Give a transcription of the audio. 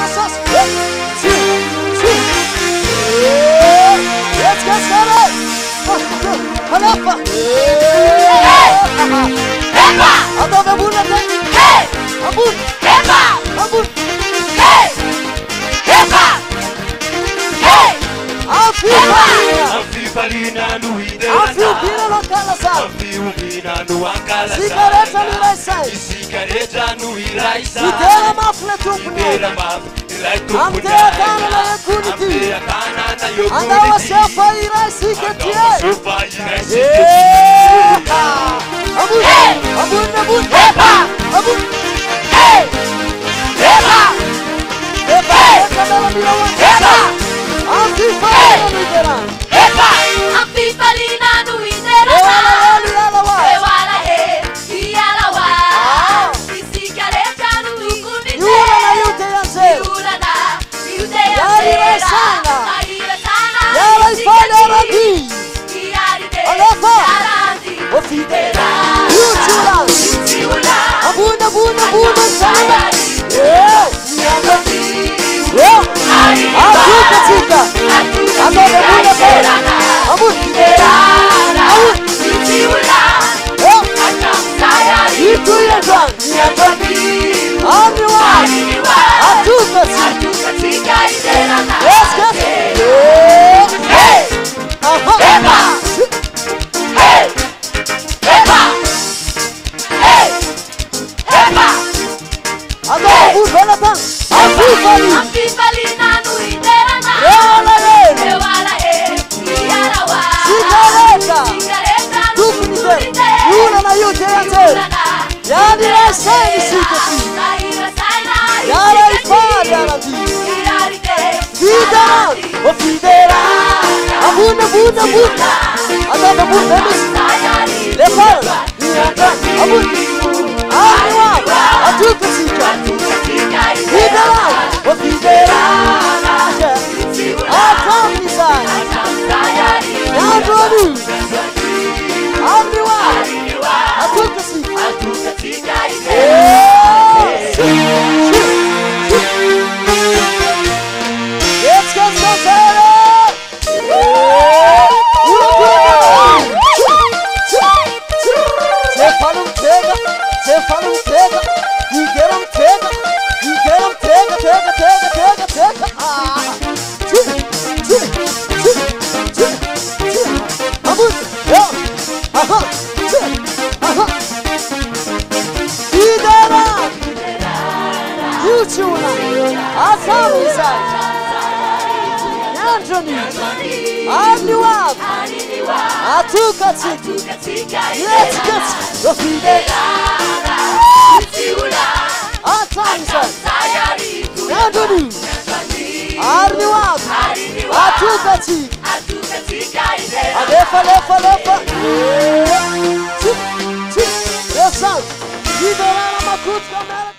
Jesus. Let's get started. Halafa. Epa! Atau bebuna teh. Hey! Ambun. Epa! Ambun. Hey! Epa! Hey! Amfipalina no Amfipina no calasa. Amfiumina no acalasa. Sigareta no iraisai. Sigareta no iraisai. Sidera mafle tupni. Sidera mafle tupni. Amtea kana na yakuniti. Amtea kana na yakuniti. Andawa sefa iraisi ketie. Andawa sefa iraisi ketie. Ambun. Ambun ambun. Epa! Ambun. Hey! Epa! Epa. Epa dalam birawan. Epa! Amfipalina no idera. Epa! Amfipalina no idera. Ewala he, iyalawa. Isikareta no tukunite. Yura na yute yanse. Yura na yute Yari yansera. resana. Yari resana. Yara ifale radi. Iyarite. Alefa. Yarandi. Ofidera. Yuchula. Yura. Abuna buna buna sana. Sayari. Nyangati. Ari. Atuka tika. Ando buna sana. Abun. Abun. Itu ya kan. Nyangati. Amiwa. Atuka tika. Let's go. Hey! Aha. Epa! Hey! Epa! Hey! Epa! Ando buna tan. Afifali. Amfipalina no iderana. Ewala ye. Ewala he, iyalawa. Sigareta. Sigareta no Tukunite. tukunite. Yura na yute yanse. Yani resani siketi. Yara ifali aradi. Fidera. O fidera. Abuna buna buna. Ando buna buna. Lefal. Abun. Amiwa. Atuka tika. Fidera. O fidera. Atamizan. Yandrodu. Amiwa. Atuka tika. Let's get started. Stefano tega. You get him tega. Abun. Aha. Fidera. Yuchuna. Asamiza. Anthony. Aniwab. Atuka tika. Let's get the fidera. Asamiza. Anthony. Aniwab. Atuka tika. Alefa. Yes, sir. Fidera na makuta.